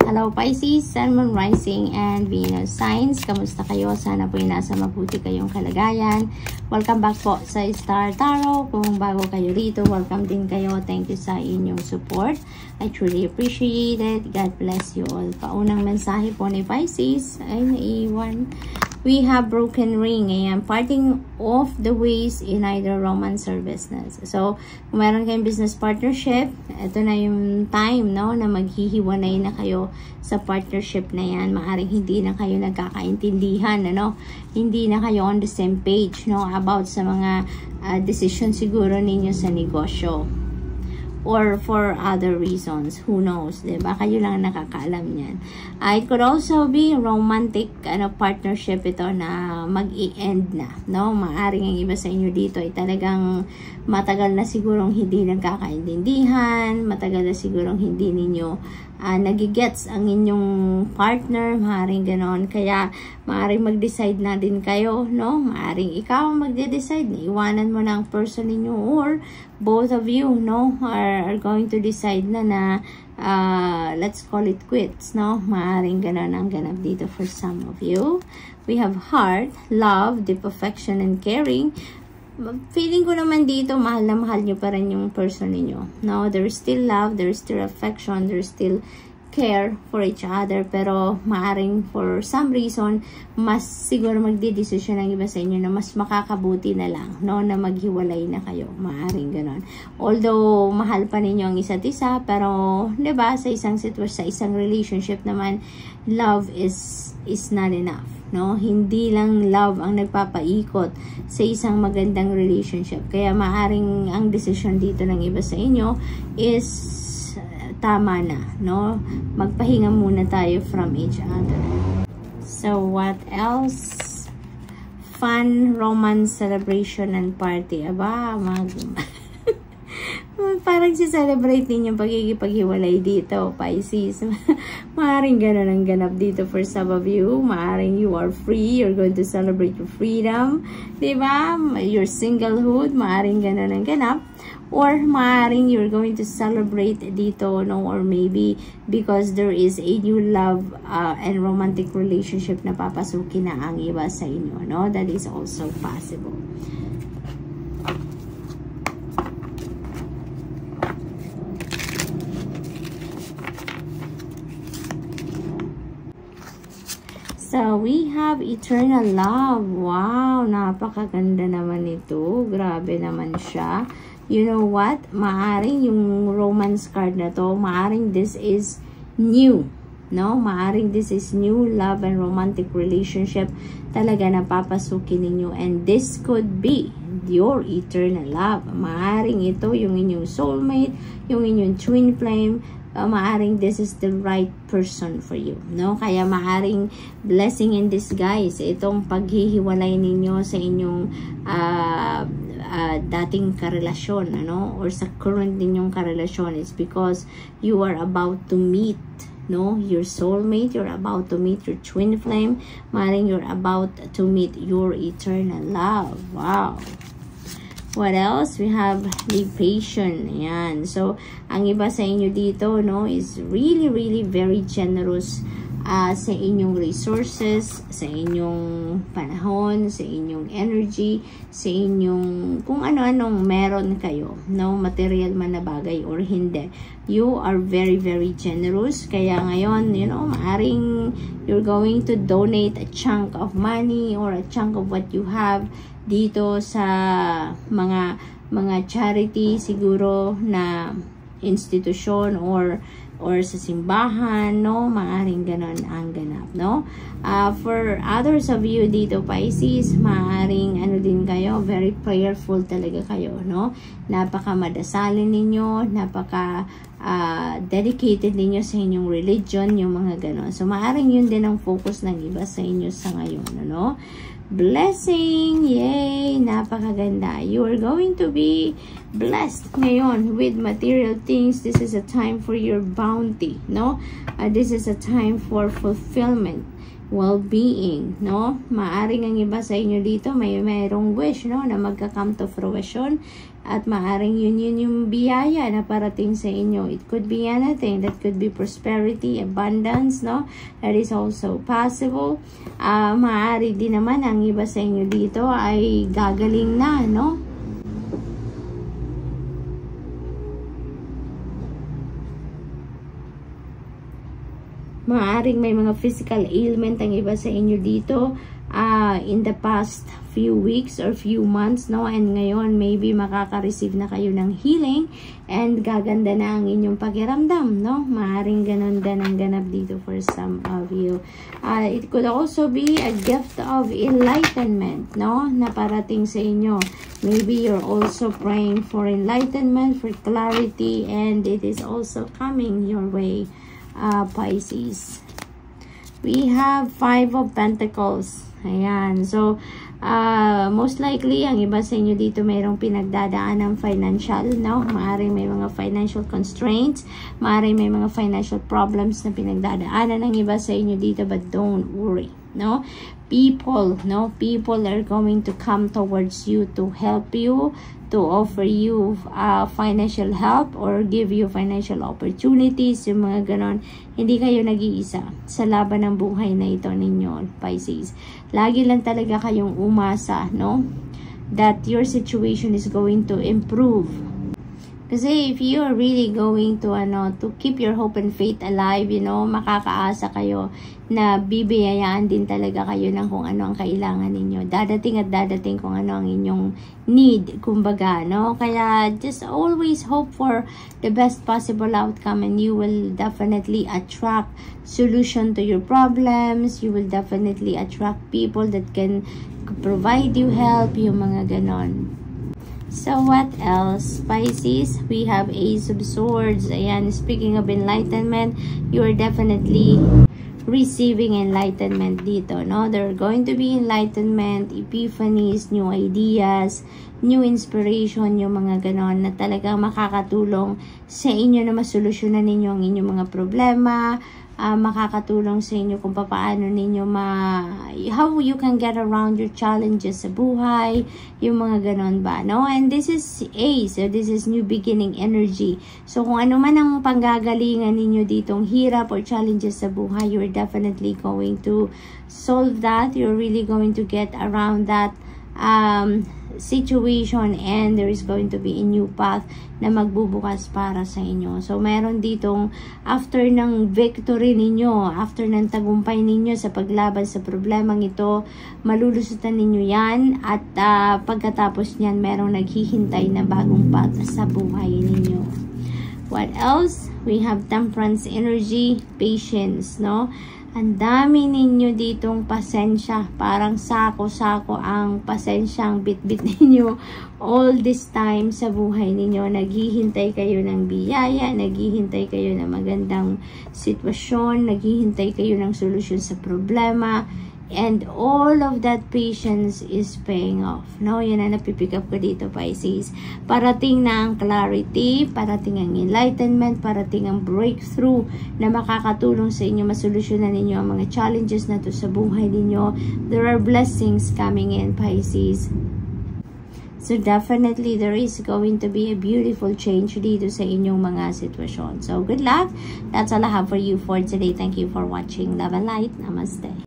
Hello Pisces, Sun, Moon, Rising, and Venus signs. Kamusta kayo? Sana po yung nasa mabuti kayong kalagayan. Welcome back po sa Star Tarot. Kung bago kayo rito, welcome din kayo. Thank you sa inyong support. I truly appreciate it. God bless you all. Paunang mensahe po ni Pisces ay naiwan. We have broken ring. Ayan, parting of the ways in either romance or business. So, kung meron kayong business partnership, ito na yung time, no, na maghihiwanay na kayo sa partnership na yan. Maaring hindi na kayo nagkakaintindihan, ano? Hindi na kayo on the same page, no, about sa mga decision siguro ninyo sa negosyo. Or for other reasons, who knows, diba? Kayo lang nakakaalam yan. It could also be romantic partnership ito na mag-i-end na, no? Maaring ang iba sa inyo dito ay talagang matagal na sigurong hindi nagkakaintindihan, matagal na sigurong hindi ninyo nagigets ang inyong partner, maaring ganon. Kaya maaring mag-decide na din kayo, no? Maaring ikaw mag-decide na iwanan mo na ang person ninyo, or both of you, no, are going to decide na let's call it quits, no? Maaring ganon ang ganap dito for some of you. We have heart, love, deep affection, and caring. Feeling ko naman dito, mahal na mahal nyo pa rin yung person ninyo. No, there's still love, there's still affection, there's still care for each other. Pero maaring for some reason, mas siguro magdidesisyon ng iba sa inyo na mas makakabuti na lang, no, na maghiwalay na kayo. Maaring ganon. Although, mahal pa ninyo ang isa't isa, pero, diba, sa isang sitwasyon, sa isang relationship naman, love is not enough. No, hindi lang love ang nagpapaikot sa isang magandang relationship. Kaya maaring ang decision dito ng iba sa inyo is tama na, no? Magpahinga muna tayo from each other. So what else? Fun, romance, celebration, and party. Aba, parang si-celebrate ninyo pagkikipaghiwalay dito, Pisces. Maaring ganun ang ganap dito for some of you. Maaring you are free, you're going to celebrate your freedom, diba? Your singlehood, maaring ganun ang ganap. Or maaring you're going to celebrate dito, no? Or maybe because there is a new love and romantic relationship na papasukin na ang iba sa inyo, no? That is also possible. So, we have eternal love. Wow, napakaganda naman ito. Grabe naman siya. You know what? Maaring yung romance card na to, maaring this is new. No? Maaring this is new love and romantic relationship talaga na papasukin ninyo. And this could be your eternal love. Maaring ito yung inyong soulmate, yung inyong twin flame. Maaring this is the right person for you, no? Kaya maaring blessing in disguise itong paghihiwalay ninyo sa inyong dating karelasyon, ano, or sa current ninyong karelasyon. It's because you are about to meet, no, your soulmate, you're about to meet your twin flame, maaring you're about to meet your eternal love. Wow. What else? We have be patient. Ayan. So, ang iba sa inyo dito, no, is really, really very generous sa inyong resources, sa inyong panahon, sa inyong energy, sa inyong kung ano-anong meron kayo, no, material man na bagay or hindi. You are very, very generous. Kaya ngayon, you know, maaring you're going to donate a chunk of money or a chunk of what you have dito sa mga charity siguro na institusyon or sa simbahan, no? Maaring ganon ang ganap, no? For others of you dito, Pisces, maaring ano din kayo, very prayerful talaga kayo, no? Napaka madasalin ninyo, napaka dedicated ninyo sa inyong religion, yung mga ganon. So, maaring yun din ang focus ng iba sa inyo sa ngayon, no? Blessing! Yay! Napakaganda. You are going to be blessed ngayon with material things. This is a time for your bounty, no? This is a time for fulfillment, well-being, no? Maaring ang iba sa inyo dito mayroong wish, no, na magka-come to fruition, at maaring yun yung biyaya na parating sa inyo. It could be anything. That could be prosperity, abundance, no? That is also possible. Maaari din naman ang iba sa inyo dito ay gagaling na, no? Maaring may mga physical ailment ang iba sa inyo dito in the past few weeks or few months, no? And ngayon maybe makaka-receive na kayo ng healing and gaganda na ang inyong pakiramdam, no? Maaring ganun din ang ganap dito for some of you. It could also be a gift of enlightenment, no, na parating sa inyo. Maybe you're also praying for enlightenment, for clarity, and it is also coming your way, Pisces. We have 5 of Pentacles. Ayan. So, most likely, ang iba sa inyo dito mayroong pinagdadaan ng financial, no? Maaring may mga financial constraints. Maaring may mga financial problems na pinagdadaanan ng iba sa inyo dito, but don't worry, no? People, no? People are going to come towards you to help you, to offer you financial help or give you financial opportunities, yung mga ganon. Hindi kayo nag-iisa sa laban ng buhay na ito ninyo, Pisces. Lagi lang talaga kayong umasa, no? That your situation is going to improve. Kasi if you are really going to keep your hope and faith alive, you know, makakaasa kayo na bibiyayaan din talaga kayo ng kung ano ang kailangan ninyo. Dadating at dadating kung ano ang inyong need, kumbaga, no? Kaya just always hope for the best possible outcome and you will definitely attract solution to your problems. You will definitely attract people that can provide you help, yung mga ganon. So, what else? Pisces, we have Ace of Swords. Ayan, speaking of enlightenment, you are definitely receiving enlightenment dito, no? There are going to be enlightenment, epiphanies, new ideas, new inspiration, yung mga ganon na talagang makakatulong sa inyo na masolusyonan ninyo ang inyong mga problema, makakatulong sa inyo kung paano ninyo how you can get around your challenges sa buhay, yung mga ganon ba, no? And this is Ace, so this is new beginning energy. So kung ano man ang panggagalingan ninyo ditong hirap or challenges sa buhay, you're definitely going to solve that. You're really going to get around that situation and there is going to be a new path na magbubukas para sa inyo. So, meron ditong after ng victory ninyo, after ng tagumpay ninyo sa paglaban sa problemang ito, malulusutan ninyo yan at pagkatapos niyan, merong naghihintay na bagong path sa buhay ninyo. What else? We have temperance energy, patience, no? Ang dami ninyo ditong pasensya. Parang sako-sako ang pasensyang bit-bit ninyo all this time sa buhay ninyo. Naghihintay kayo ng biyaya, naghihintay kayo ng magandang sitwasyon, naghihintay kayo ng solusyon sa problema. And all of that patience is paying off. No, yan ang napipick up ko dito, Pisces. Parating na ang clarity, parating ang enlightenment, parating ang breakthrough na makakatulong sa inyo, masolusyonan ninyo ang mga challenges na to sa buhay ninyo. There are blessings coming in, Pisces. So definitely there is going to be a beautiful change dito sa inyong mga sitwasyon. So good luck. That's all I have for you for today. Thank you for watching. Love and light. Namaste.